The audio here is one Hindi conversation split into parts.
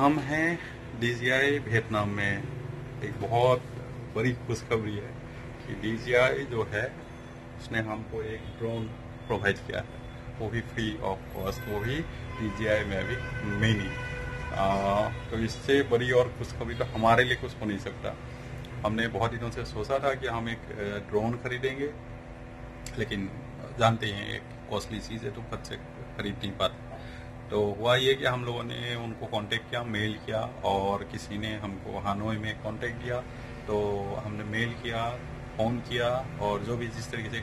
हम हैं DJI वियतनाम में। एक बहुत बड़ी खुशखबरी है कि DJI जो है उसने हमको एक ड्रोन प्रोवाइड किया है, वो भी फ्री ऑफ कॉस्ट, वो भी DJI Mavic मिनी। तो इससे बड़ी और खुशखबरी तो हमारे लिए कुछ हो नहीं सकता। हमने बहुत दिनों से सोचा था कि हम एक ड्रोन खरीदेंगे, लेकिन जानते हैं एक कॉस्टली चीज़ है तो खुद से खरीद नहीं पाते। तो हुआ ये कि हम लोगों ने उनको कांटेक्ट किया, मेल किया, और किसी ने हमको हानोई में कांटेक्ट किया, तो हमने मेल किया, फ़ोन किया, और जो भी जिस तरीके से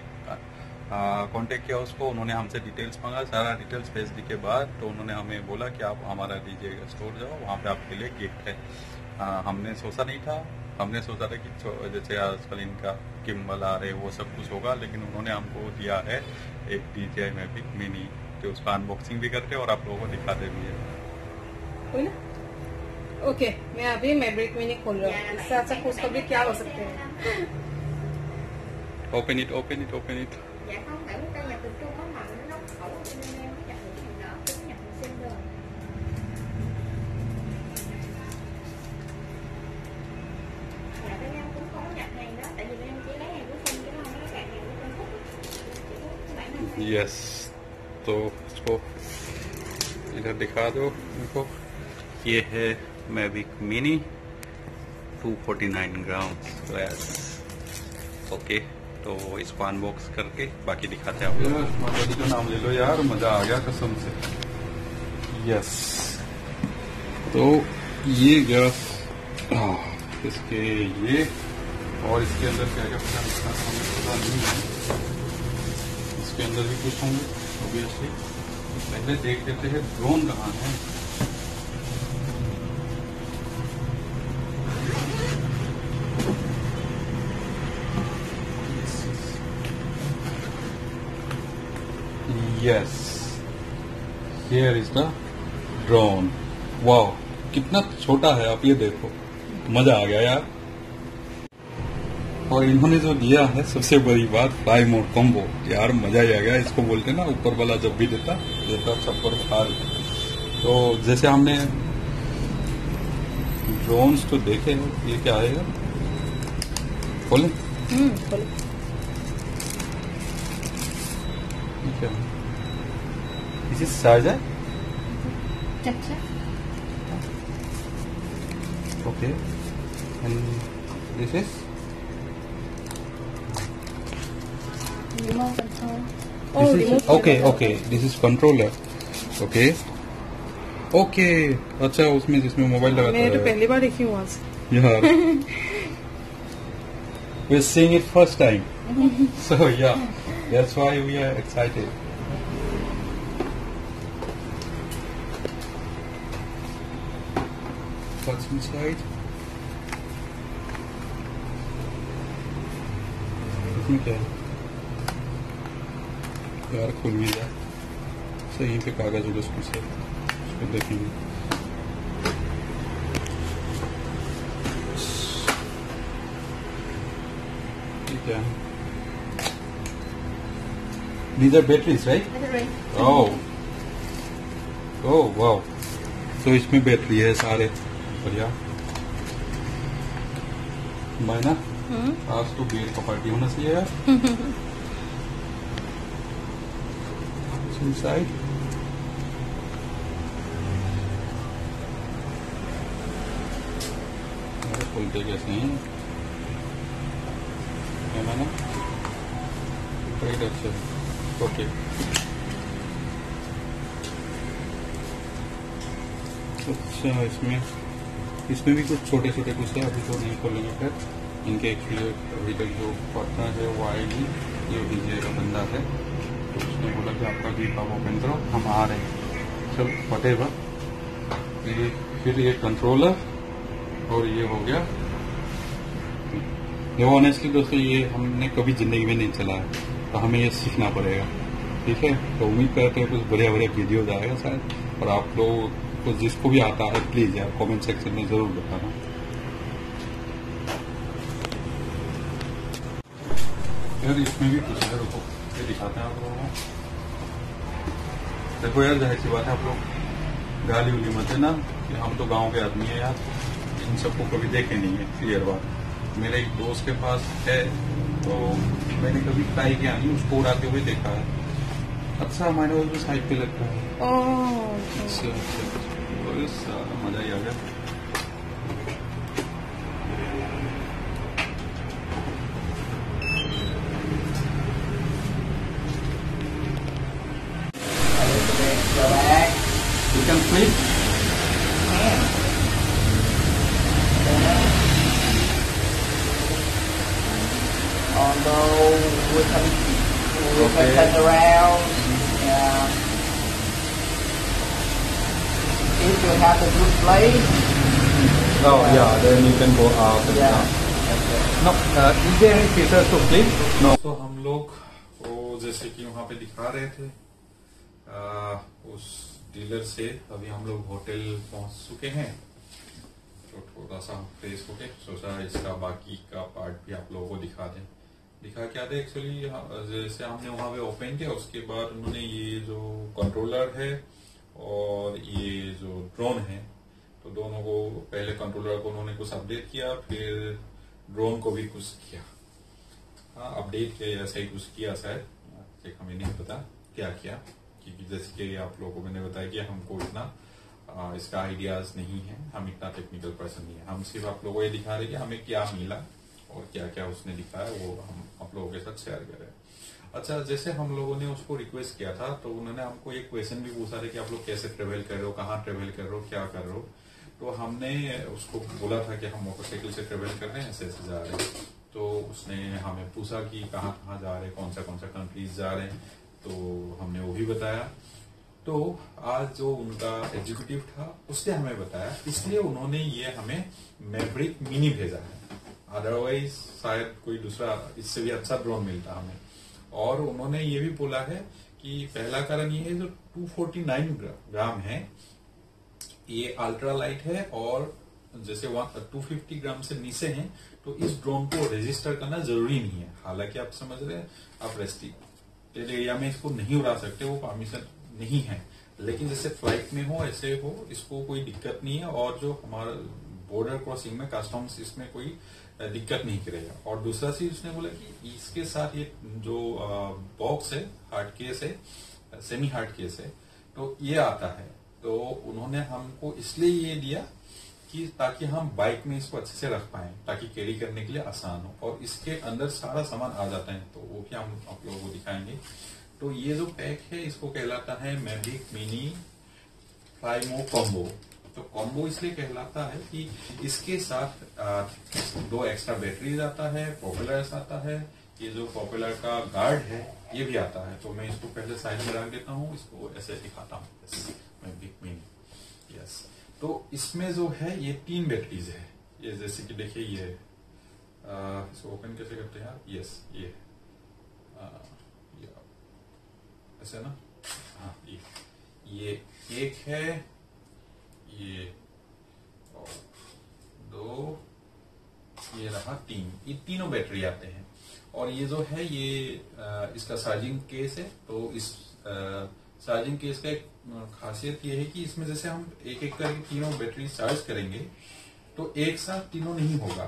कांटेक्ट किया उसको, उन्होंने हमसे डिटेल्स मांगा। सारा डिटेल्स भेजने के बाद तो उन्होंने हमें बोला कि आप हमारा DJI का स्टोर जाओ, वहाँ पे आपके लिए गिफ्ट है। हमने सोचा नहीं था, हमने सोचा था कि जैसे आजकल इनका गिम्बल आ रहे वो सब कुछ होगा, लेकिन उन्होंने हमको दिया है एक DJI Mavic मिनी, तो उसका अनबॉक्सिंग भी करते हैं और आप लोगों को दिखाते भी है। ओके, मैं अभी मैविक मिनी खोल रहा हूँ। इससे अच्छा खुशखबरी क्या हो सकते हैं? Open it, open it, open it. Dạ không, tại cái cây nhập từ Trung á mà nó khẩu cho nên em nhập từ hàng nợ, cứ nhập từ xin rồi. Dạ bên em cũng không có nhập hàng đó, tại vì bên em chỉ lấy hàng của xin chứ không có cạn hàng của Trung Quốc. Chỉ có bản thân thôi. Yes, तो इसको इधर दिखा दो इनको। ये है Mavic मिनी 249 ग्राम। ओके, तो इसको अनबॉक्स करके बाकी दिखाते हैं आप लोग। माता जी का नाम ले लो यार, मजा आ गया कसम से। यस, तो ये गया इसके ये, और इसके अंदर क्या क्या पता नहीं है। इसके अंदर भी कुछ होंगे ऑब्वियसली। पहले देख लेते हैं ड्रोन कहाँ है। Yes, here is the drone. Wow, कितना छोटा है, आप ये देखो, मजा आ गया यार। और इन्होंने जो दिया है सबसे बड़ी बात, फ्लाई मोड कॉम्बो, यार मजा ही आ गया। इसको बोलते ना ऊपर वाला जब भी देता छप्पर फाल। तो जैसे हमने ड्रोन्स तो देखे हैं, ये क्या आएगा, खोले? खोले। क्या इसी चार्जर? अच्छा, okay, and this is remote control. Okay, this is controller. Okay okay, अच्छा, उसमें जिसमें मोबाइल लगाता है। मैंने तो पहली बार देखी हूँ आज। यार, we're seeing it first time. So yeah, that's why we are excited. What's inside? इसमें क्या है यार, खुल भी जाए। तो यहीं पे कागज होगा उसको देखेंगे। ठीक है, these are batteries, right? Oh, wow. तो इसमें बैटरी है सारे, बढ़िया। मैं ना आज तो बेल का पार्टी होना चाहिए यार। Inside. खोलते कैसे हैं, है ना? अच्छा, ओके। अच्छा, इसमें भी कुछ छोटे छोटे कुछ है, अभी तो नहीं खोलेंगे। फिर इनके एक्चुअली अभी तक जो पार्टनर है वो आए नहीं, ये DJI का बंदा है, तो उसने बोला कि आपका भी आप ओपन करो, हम आ रहे हैं। चल वटेवर, ये फिर ये कंट्रोलर, और ये हो गया। ये ऑनेस्टली दोस्तों, ये हमने कभी जिंदगी में नहीं चलाया, तो हमें ये सीखना पड़ेगा। ठीक है, तो उम्मीद करते हैं कुछ बढ़िया वीडियोज आएगा शायद, और आप लोग को जिसको भी आता है प्लीज यार कमेंट सेक्शन में जरूर बताना। यार इसमें भी कुछ है, रुको ये दिखाते हैं आप लोगों को। देखो यार, जाहिर सी बात है, आप लोग गाली उली मत देना कि हम तो गांव के आदमी है यार, इन सबको कभी देखे नहीं है। क्लियर बात। मेरे एक दोस्त के पास है, तो मैंने कभी ट्राई किया नहीं, उसको उड़ाते हुए देखा है। अच्छा हमारे वो भी साइड पे लगता है। अच्छा अच्छा, मजा ही आ गया। You can flip. Although we can Okay. turn around. If you have a good place. Oh yeah, then you can go out. And Yeah. down. No, is there any features to flip? No. तो हम लोग वो जैसे कि वहाँ पे दिखा रहे थे, उस डीलर से अभी हम लोग होटल पहुंच चुके हैं। तो थोड़ा सा फ्रेश होके सोचा इसका बाकी का पार्ट भी आप लोगों को दिखा दें। दिखा क्या दे एक्चुअली, जैसे हमने वहां पे ओपन किया उसके बाद उन्होंने ये जो कंट्रोलर है और ये जो ड्रोन है, तो दोनों को पहले कंट्रोलर को उन्होंने कुछ अपडेट किया, फिर ड्रोन को भी कुछ किया। हाँ, अपडेट किया ऐसा ही कुछ किया शायद, हमें नहीं पता क्या किया, क्योंकि जैसे कि आप लोगों को मैंने बताया कि हमको इतना इसका आइडियाज नहीं है, हम इतना टेक्निकल पर्सन नहीं है। हम सिर्फ आप लोगों को ये दिखा रहे कि हमें क्या मिला और क्या क्या उसने दिखाया, वो हम आप लोगों के साथ शेयर कर रहे हैं। अच्छा, जैसे हम लोगों ने उसको रिक्वेस्ट किया था, तो उन्होंने हमको एक क्वेश्चन भी पूछा था कि आप लोग कैसे ट्रेवल कर रहे हो, कहाँ ट्रेवल कर रहे हो, क्या कर रहे हो। तो हमने उसको बोला था कि हम मोटरसाइकिल से ट्रेवल कर रहे हैं, ऐसे ऐसे जा रहे हैं। तो उसने हमें पूछा कि कहाँ कहाँ जा रहे हैं, कौन सा कंट्रीज जा रहे हैं, तो हमने वो भी बताया। तो आज जो उनका एग्जीक्यूटिव था उसने हमें बताया, इसलिए उन्होंने ये हमें मैवरिक मिनी भेजा है, अदरवाइज शायद कोई दूसरा इससे भी अच्छा ड्रोन मिलता हमें। और उन्होंने ये भी बोला है कि पहला कारण ये है जो 249 ग्राम है, ये अल्ट्रा लाइट है, और जैसे 250 ग्राम से नीचे है तो इस ड्रोन को रजिस्टर करना जरूरी नहीं है। हालांकि आप समझ रहे हैं, आप रेस्ट्रिक्टेड एरिया में इसको नहीं उड़ा सकते, वो परमिशन नहीं है, लेकिन जैसे फ्लाइट में हो ऐसे हो इसको कोई दिक्कत नहीं है। और जो हमारा बॉर्डर क्रॉसिंग में कस्टम्स इसमें कोई दिक्कत नहीं करेगा। और दूसरा चीज उसने बोला कि इसके साथ ये जो बॉक्स है, हार्ड केस है, सेमी हार्ड केस है, तो ये आता है। तो उन्होंने हमको इसलिए ये दिया कि ताकि हम बाइक में इसको अच्छे से रख पाए, ताकि कैरी करने के लिए आसान हो, और इसके अंदर सारा सामान आ जाता है, तो वो भी हम आप लोगों को दिखाएंगे। तो ये जो पैक है इसको कहलाता है मैविक मिनी फ्लाईमो कॉम्बो। तो कॉम्बो इसलिए कहलाता है कि इसके साथ 2 एक्स्ट्रा बैटरीज आता है, प्रोपेलर्स आता है, ये जो प्रोपेलर का गार्ड है ये भी आता है। तो मैं इसको पहले साइड में रख देता हूँ, इसको ऐसे दिखाता हूँ, मैविक मिनी। यस, तो इसमें जो है ये 3 बैटरीज है। ये जैसे कि देखिए, ये इसको ओपन कैसे करते हैं यार, यस ये ऐसे ना, हाँ ये एक है, ये और 2, ये रहा 3, ये तीनों बैटरी आते हैं। और ये जो है ये इसका चार्जिंग केस है। तो इस चार्जिंग केस का एक खासियत ये है कि इसमें जैसे हम एक एक करके तीनों बैटरी चार्ज करेंगे तो एक साथ तीनों नहीं होगा,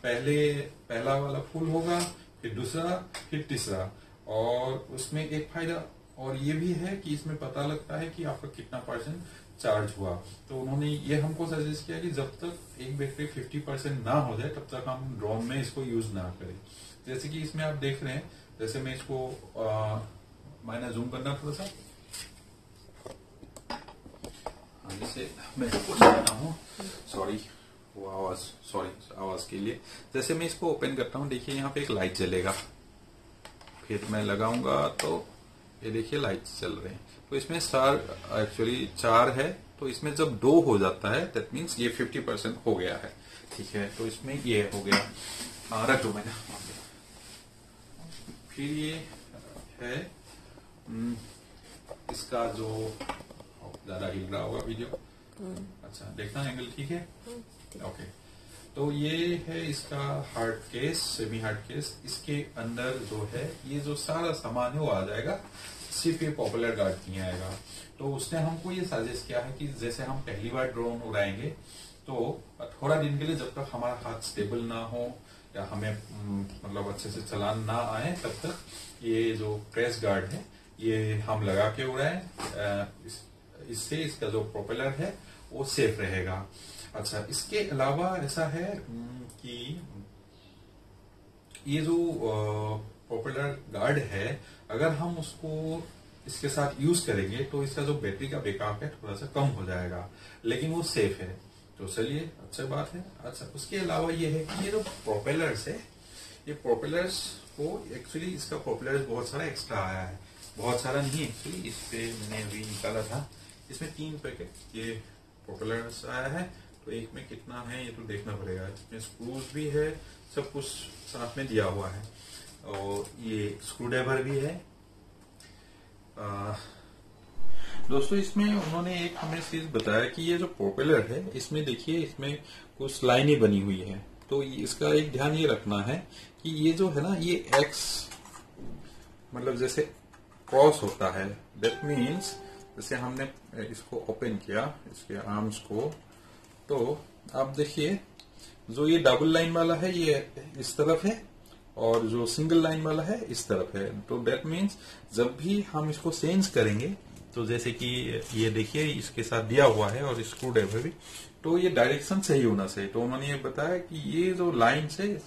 पहला वाला फुल होगा, फिर दूसरा, फिर तीसरा। और उसमें एक फायदा और ये भी है कि इसमें पता लगता है कि आपका कितना % चार्ज हुआ। तो उन्होंने ये हमको सजेस्ट किया कि जब तक एक बैटरी 50% ना हो जाए तब तक हम ड्रोन में इसको यूज ना करें। जैसे कि इसमें आप देख रहे हैं, जैसे मैं इसको मैंने जूम करना थोड़ा सा, जैसे मैं इसको करता हूँ, सॉरी वो आवाज के लिए। जैसे मैं इसको ओपन करता हूँ, देखिए यहाँ पे एक लाइट जलेगा, फिर मैं लगाऊंगा तो ये देखिए लाइट चल रहे हैं। तो इसमें एक्चुअली 4 है, तो इसमें जब 2 हो जाता है दैट मीन्स ये 50% हो गया है। ठीक है, तो इसमें ये हो गया, रख दो मैंने। फिर ये है इसका जो ज्यादा हिल रहा होगा वीडियो, अच्छा देखना एंगल ठीक है, ओके। तो ये है इसका hard case, semi hard case. इसके अंदर जो है ये जो सारा सामान है वो आ जाएगा सिर्फ ये पॉपुलर गार्ड नहीं आएगा। तो उसने हमको ये सजेस्ट किया है कि जैसे हम पहली बार ड्रोन उड़ाएंगे तो थोड़ा दिन के लिए, जब तक हमारा हाथ स्टेबल ना हो या हमें मतलब अच्छे से चलान ना आए, तब तक ये जो क्रेश गार्ड है ये हम लगा के उड़ाएं। इससे इसका जो प्रोपेलर है वो सेफ रहेगा। अच्छा, इसके अलावा ऐसा है कि ये जो प्रोपेलर गार्ड है, अगर हम उसको इसके साथ यूज करेंगे तो इसका जो बैटरी का बैकअप है थोड़ा सा कम हो जाएगा, लेकिन वो सेफ है। तो चलिए, अच्छी बात है। अच्छा, उसके अलावा ये है कि ये जो प्रोपेलर्स है, ये प्रोपेलर्स को एक्चुअली इसका प्रोपेलर्स बहुत सारा एक्स्ट्रा आया है, बहुत सारा नहीं एक्चुअली, इस पे मैंने अभी निकाला था, इसमें 3 पैकेट ये प्रोपेलर्स आया है। तो एक में कितना है ये तो देखना पड़ेगा। इसमें स्क्रूज भी है, सब कुछ साथ में दिया हुआ है, और ये स्क्रू ड्राइवर भी है। दोस्तों, इसमें उन्होंने एक हमें चीज बताया कि ये जो प्रोपेलर है, इसमें देखिए इसमें कुछ लाइनें बनी हुई है। तो इसका एक ध्यान ये रखना है कि ये जो है ना, ये एक्स मतलब जैसे क्रॉस होता है, दैट मीन्स जैसे हमने इसको ओपन किया, इसके आर्म्स को, तो आप देखिए जो ये डबल लाइन वाला है ये इस तरफ है, और जो सिंगल लाइन वाला है इस तरफ है। तो दैट मीन्स जब भी हम इसको चेंज करेंगे, तो जैसे कि ये देखिए इसके साथ दिया हुआ है और स्क्रू ड्राइवर भी, तो ये डायरेक्शन सही होना चाहिए। तो उन्होंने ये बताया कि ये जो लाइन से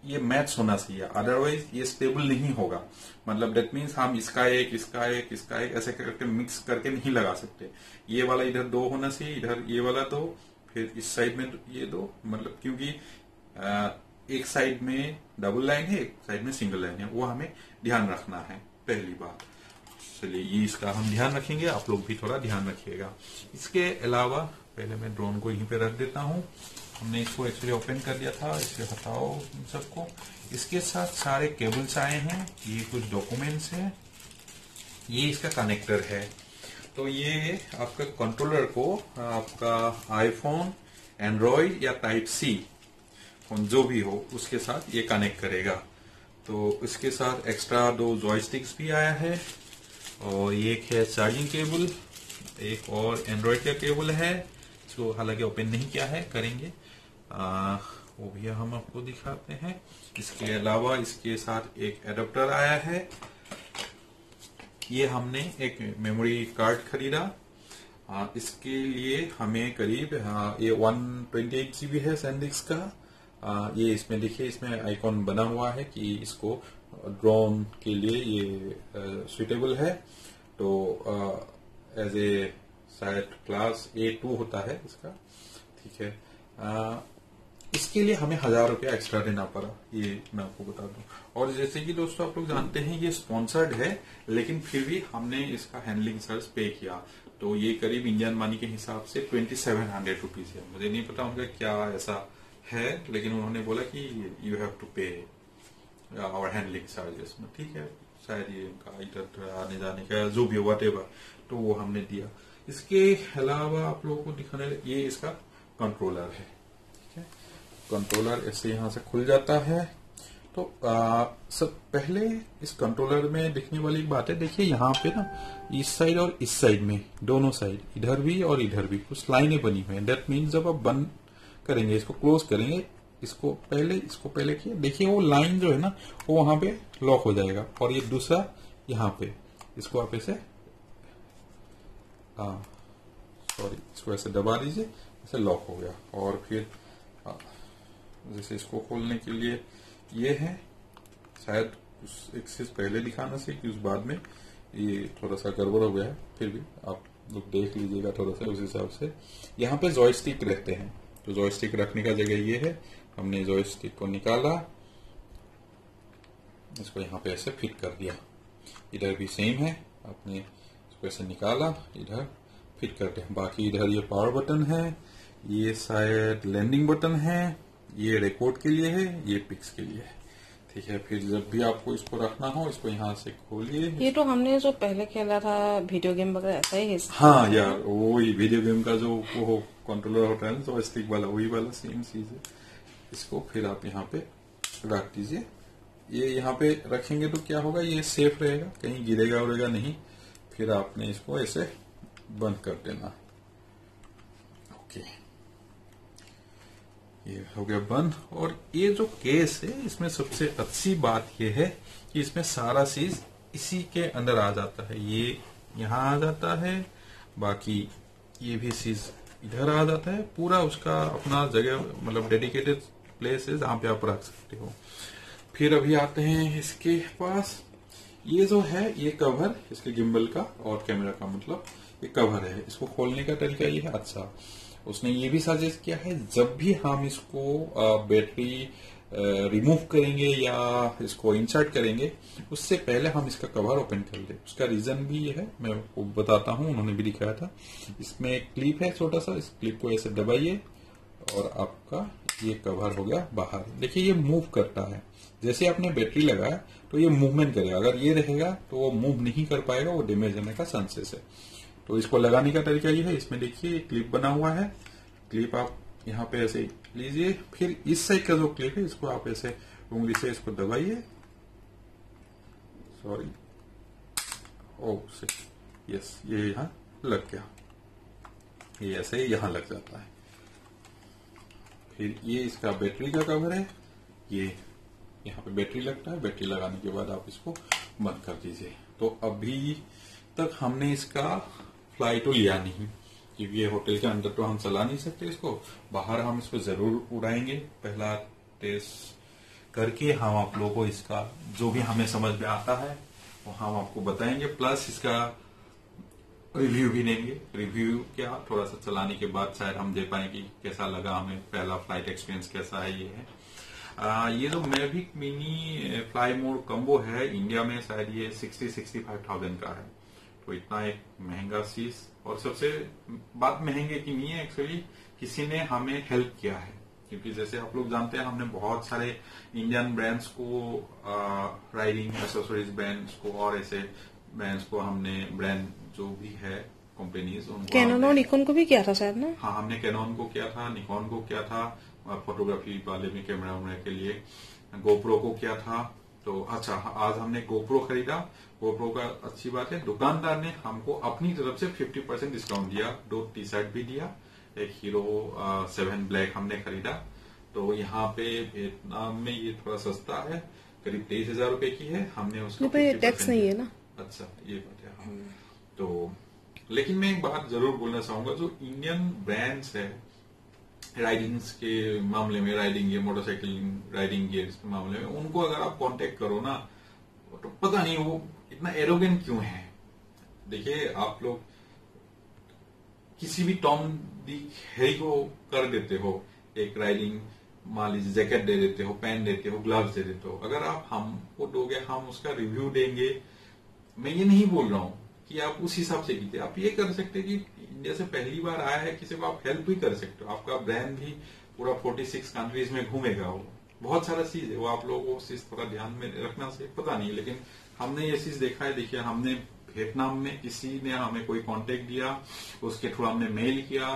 ये मैच होना चाहिए, अदरवाइज ये स्टेबल नहीं होगा। मतलब दैट मीन्स हम इसका एक ऐसे करके मिक्स करके नहीं लगा सकते। ये वाला इधर 2 होना चाहिए, इधर ये वाला 2, फिर इस साइड में ये 2, मतलब क्योंकि एक साइड में डबल लाइन है, एक साइड में सिंगल लाइन है, वो हमें ध्यान रखना है, पहली बात। चलिए, ये इसका हम ध्यान रखेंगे, आप लोग भी थोड़ा ध्यान रखिएगा। इसके अलावा पहले मैं ड्रोन को यहीं पे रख देता हूँ। हमने इसको एक्चुअली ओपन कर दिया था, इसे हटाओ इन सबको। इसके साथ सारे केबल्स आए हैं, ये कुछ डॉक्यूमेंट्स हैं, ये इसका कनेक्टर है। तो ये आपका कंट्रोलर को आपका आईफोन, एंड्रॉइड या टाइप सी फोन जो भी हो उसके साथ ये कनेक्ट करेगा। तो इसके साथ एक्स्ट्रा 2 जॉयस्टिक्स भी आया है, और एक है चार्जिंग केबल, एक और एंड्रॉइड का केबल है, इसको हालांकि ओपन नहीं किया है, करेंगे वो भी हम आपको दिखाते हैं। इसके अलावा इसके साथ एक एडाप्टर आया है, ये हमने एक मेमोरी कार्ड खरीदा। इसके लिए हमें करीब ये 128 GB है सैंडिस्क का। ये इसमें देखिए, इसमें आइकॉन बना हुआ है कि इसको ड्रोन के लिए ये सुटेबल है। तो एज ए शायद क्लास A2 होता है इसका, ठीक है। इसके लिए हमें 1000 रुपया एक्स्ट्रा देना पड़ा, ये मैं आपको बता दूं। और जैसे कि दोस्तों आप लोग जानते हैं ये स्पॉन्सर्ड है, लेकिन फिर भी हमने इसका हैंडलिंग चार्ज पे किया। तो ये करीब इंडियन मनी के हिसाब से 2700 रुपीज है। मुझे नहीं पता उनका क्या ऐसा है, लेकिन उन्होंने बोला कि यू हैव टू पे और हैंडलिंग चार्जेस में, ठीक है। शायद ये उनका इधर आने जाने का जो भी व्हाट एवर, तो वो हमने दिया। इसके अलावा आप लोगों को दिखाने, ये इसका कंट्रोलर है, ठीक है। कंट्रोलर ऐसे यहाँ से खुल जाता है। तो सब पहले इस कंट्रोलर में दिखने वाली एक बात है, देखिए यहाँ पे ना इस साइड और इस साइड में, दोनों साइड, इधर भी और इधर भी कुछ लाइनें बनी हुई हैं। दैट मीन्स जब आप बंद करेंगे, इसको क्लोज करेंगे, इसको पहले किए, देखिए वो लाइन जो है ना वो वहां पे लॉक हो जाएगा, और ये दूसरा यहाँ पे, इसको आप ऐसे इसको ऐसे दबा दीजिए, ऐसे लॉक हो गया। और फिर जैसे इसको खोलने के लिए ये है, शायद उस एक चीज पहले दिखाना चाहिए कि उस बाद में ये थोड़ा सा गड़बड़ हो गया है, फिर भी आप लोग देख लीजिएगा थोड़ा सा उस हिसाब से। यहाँ पे जॉयस्टिक रहते हैं, तो जॉयस्टिक रखने का जगह ये है। हमने जॉयस्टिक को निकाला, इसको यहाँ पे ऐसे फिट कर दिया। इधर भी सेम है, आपने इसको ऐसे निकाला, इधर फिट करते हैं। बाकी इधर ये पावर बटन है, ये शायद लैंडिंग बटन है, ये रिकॉर्ड के लिए है, ये पिक्स के लिए है, ठीक है। फिर जब भी आपको इसको रखना हो, इसको यहाँ से खोलिए। ये तो हमने जो पहले खेला था वीडियो गेम वगैरह, ऐसा ही है। हाँ यार, वही वीडियो गेम का जो वो कंट्रोलर होता है ना, जॉयस्टिक वाला, वही वाला सेम चीज है। इसको फिर आप यहाँ पे रख दीजिए ये यहाँ पे रखेंगे तो क्या होगा, ये सेफ रहेगा, कहीं गिरेगा उड़ेगा नहीं। फिर आपने इसको ऐसे बंद कर देना। ओके, ये हो गया बंद। और ये जो केस है इसमें सबसे अच्छी बात ये है कि इसमें सारा चीज इसी के अंदर आ जाता है। ये यहाँ आ जाता है, बाकी ये भी चीज इधर आ जाता है। पूरा उसका अपना जगह, मतलब डेडिकेटेड प्लेस है जहां पे आप रख सकते हो। फिर अभी आते हैं इसके पास, ये जो है ये कवर इसके गिम्बल का और कैमरा का, मतलब ये कवर है। इसको खोलने का तरीका ये है। अच्छा, उसने ये भी सजेस्ट किया है जब भी हम इसको बैटरी रिमूव करेंगे या इसको इंसर्ट करेंगे उससे पहले हम इसका कवर ओपन कर ले। उसका रीजन भी ये है, मैं आपको बताता हूँ, उन्होंने भी दिखाया था। इसमें एक क्लिप है छोटा सा, इस क्लिप को ऐसे दबाइए और आपका ये कवर हो गया बाहर। देखिए ये मूव करता है, जैसे आपने बैटरी लगाया तो ये मूवमेंट करेगा। अगर ये रहेगा तो वो मूव नहीं कर पाएगा, वो डैमेज होने का चांसेस है। तो इसको लगाने का तरीका ये है, इसमें देखिए क्लिप बना हुआ है। क्लिप आप यहाँ पे ऐसे लीजिए, फिर इस साइड का जो क्लिप है इसको आप ऐसे उंगली से इसको दबाइए। सॉरी, यस, ये यहाँ लग गया। ये ऐसे यहाँ लग जाता है। फिर ये इसका बैटरी का कवर है, ये यहाँ पे बैटरी लगता है। बैटरी लगाने के बाद आप इसको बंद कर दीजिए। तो अभी तक हमने इसका फ्लाई तो लिया नहीं, क्योंकि ये होटल के अंदर तो हम चला नहीं सकते इसको। बाहर हम इसको जरूर उड़ाएंगे, पहला टेस्ट करके हम आप लोगों को इसका जो भी हमें समझ में आता है वो हम आपको बताएंगे, प्लस इसका रिव्यू भी देंगे। रिव्यू क्या, थोड़ा सा चलाने के बाद शायद हम दे पाए कि कैसा लगा हमें, पहला फ्लाइट एक्सपीरियंस कैसा है। ये है ये जो Mavic mini fly mode combo है, इंडिया में शायद ये 60-65,000 का है। तो इतना एक महंगा चीज, और सबसे बात महंगे की नहीं है, एक्चुअली किसी ने हमें हेल्प किया है। क्योंकि जैसे आप लोग जानते हैं हमने बहुत सारे इंडियन ब्रांड्स को, राइडिंग एक्सेसरीज ब्रांड्स को और ऐसे ब्रांड्स को हमने, ब्रांड जो भी है कंपनीज, उनको कैनन और निकॉन को भी किया था शायद ना। हाँ, हमने कैनन को किया था, निकॉन को किया था, फोटोग्राफी वाले में कैमरा वैमरा के लिए, गोप्रो को किया था। तो अच्छा, आज हमने गोप्रो खरीदा। गोप्रो का अच्छी बात है, दुकानदार ने हमको अपनी तरफ से 50% डिस्काउंट दिया। 2 टी शर्ट भी दिया, एक हीरो 7 ब्लैक हमने खरीदा। तो यहाँ पे वियतनाम में ये थोड़ा सस्ता है, करीब 23,000 रुपए की है। हमने उसको टैक्स नहीं है ना। अच्छा, ये बात है। हाँ। तो लेकिन मैं एक बात जरूर बोलना चाहूंगा, जो इंडियन ब्रांड्स है राइडिंग्स के मामले में, राइडिंग मोटरसाइकिल राइडिंग गियर्स के मामले में, उनको अगर आप कांटेक्ट करो ना, तो पता नहीं वो इतना एरोगेंट क्यों है। देखिए, आप लोग किसी भी टॉम डिक हैरी को कर देते हो, एक राइडिंग मान लीजिए जैकेट दे देते हो, पेन देते हो, ग्लव्स दे देते हो। अगर आप हमको दोगे, हम उसका रिव्यू देंगे। मैं ये नहीं बोल रहा हूं कि आप उस हिसाब से कीजिए। आप ये कर सकते हैं कि इंडिया से पहली बार आया है किसी को, आप हेल्प भी कर सकते हो। आपका ब्रांड भी पूरा 46 कंट्रीज में घूमेगा, वो बहुत सारा चीज है, वो आप लोगों को उस चीज थोड़ा ध्यान में रखना चाहिए। पता नहीं, लेकिन हमने ये चीज देखा है। देखिए, हमने वियतनाम में किसी ने हमें कोई कांटेक्ट दिया, उसके थ्रू हमने मेल किया,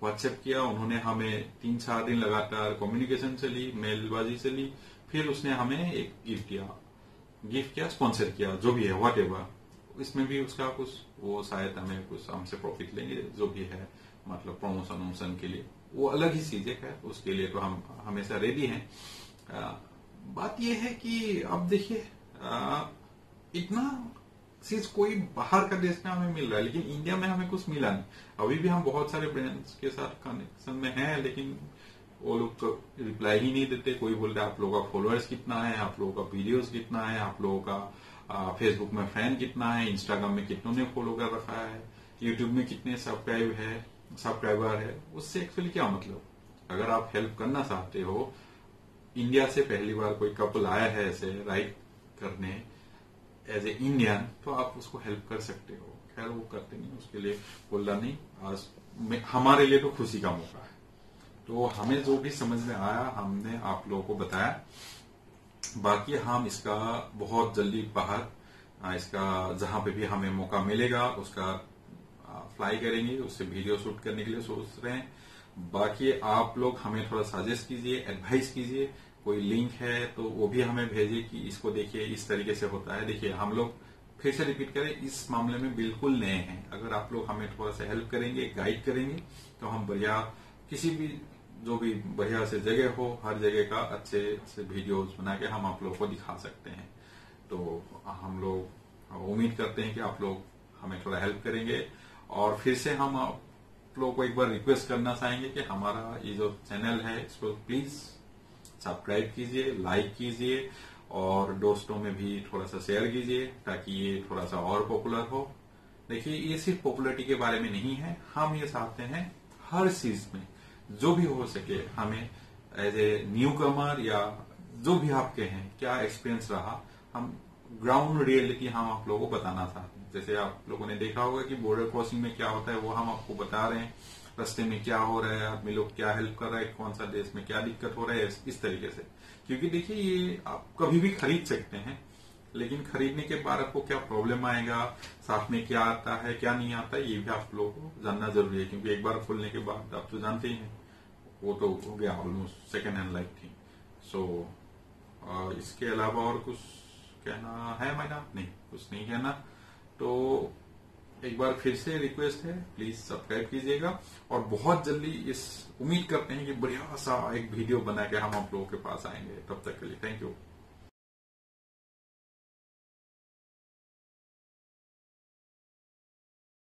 व्हाट्सएप किया, उन्होंने हमें 3-4 दिन लगातार कम्युनिकेशन चली, मेलबाजी चली। फिर उसने हमें एक गिफ्ट किया, स्पॉन्सर किया, जो भी है, व्हाटएवर। इसमें भी उसका कुछ वो शायद हमें कुछ हमसे प्रॉफिट लेंगे, जो भी है, मतलब प्रमोशन के लिए, वो अलग ही चीज है। उसके लिए तो हम हमेशा रेडी हैं। बात यह है कि अब देखिए, इतना चीज कोई बाहर का देश में हमें मिल रहा है, लेकिन इंडिया में हमें कुछ मिला नहीं। अभी भी हम बहुत सारे ब्रांड्स के साथ कनेक्शन में हैं, लेकिन वो लोग तो रिप्लाई ही नहीं देते। कोई बोलते हैं आप लोगों का फॉलोअर्स कितना है, आप लोगों का वीडियोस कितना है, आप लोगों का फेसबुक में फैन कितना है, इंस्टाग्राम में कितनों ने फॉलो कर रखा है, यूट्यूब में कितने सब्सक्राइबर है। उससे एक्चुअली क्या मतलब? अगर आप हेल्प करना चाहते हो, इंडिया से पहली बार कोई कपल आया है ऐसे राइड करने एज ए इंडियन, तो आप उसको हेल्प कर सकते हो। खैर वो करते नहीं, उसके लिए बोलना नहीं। आज हमारे लिए तो खुशी का मौका है। तो हमें जो भी समझ में आया हमने आप लोगों को बताया। बाकी हम इसका बहुत जल्दी बाहर, इसका जहां पे भी हमें मौका मिलेगा उसका फ्लाई करेंगे, उससे वीडियो शूट करने के लिए सोच रहे हैं। बाकी आप लोग हमें थोड़ा सजेस्ट कीजिए, एडवाइस कीजिए, कोई लिंक है तो वो भी हमें भेजिए कि इसको देखिए इस तरीके से होता है। देखिए हम लोग फिर से रिपीट करें, इस मामले में बिल्कुल नए हैं। अगर आप लोग हमें थोड़ा सा हेल्प करेंगे, गाइड करेंगे, तो हम बढ़िया किसी भी जो भी बढ़िया से जगह हो, हर जगह का अच्छे से वीडियोस बना के हम आप लोगों को दिखा सकते हैं। तो हम लोग उम्मीद करते हैं कि आप लोग हमें थोड़ा हेल्प करेंगे। और फिर से हम आप लोगों को एक बार रिक्वेस्ट करना चाहेंगे कि हमारा ये जो चैनल है इसको प्लीज सब्सक्राइब कीजिए, लाइक कीजिए और दोस्तों में भी थोड़ा सा शेयर कीजिए ताकि ये थोड़ा सा और पॉपुलर हो। देखिए ये सिर्फ पॉपुलरिटी के बारे में नहीं है, हम ये चाहते हैं हर चीज में जो भी हो सके हमें एज ए न्यू कमर या जो भी आपके हैं क्या एक्सपीरियंस रहा, हम ग्राउंड रियलिटी हम आप लोगों को बताना चाहते हैं। जैसे आप लोगों ने देखा होगा कि बॉर्डर क्रॉसिंग में क्या होता है वो हम आपको बता रहे हैं, रास्ते में क्या हो रहा है, आदमी लोग क्या हेल्प कर रहा है, कौन सा देश में क्या दिक्कत हो रहा है, इस तरीके से। क्योंकि देखिए ये आप कभी भी खरीद सकते हैं, लेकिन खरीदने के बाद आपको क्या प्रॉब्लम आएगा, साथ में क्या आता है क्या नहीं आता है, ये भी आप लोगों को जानना जरूरी है। क्योंकि एक बार खोलने के बाद आप तो जानते ही हैं वो तो हो गया almost second hand like thing. So इसके अलावा और कुछ कहना है मैडम? नहीं, कुछ नहीं कहना। तो एक बार फिर से रिक्वेस्ट है, प्लीज सब्सक्राइब कीजिएगा और बहुत जल्दी इस उम्मीद करते हैं कि बढ़िया सा एक वीडियो बना के हम आप लोगों के पास आएंगे। तब तक के लिए थैंक यू।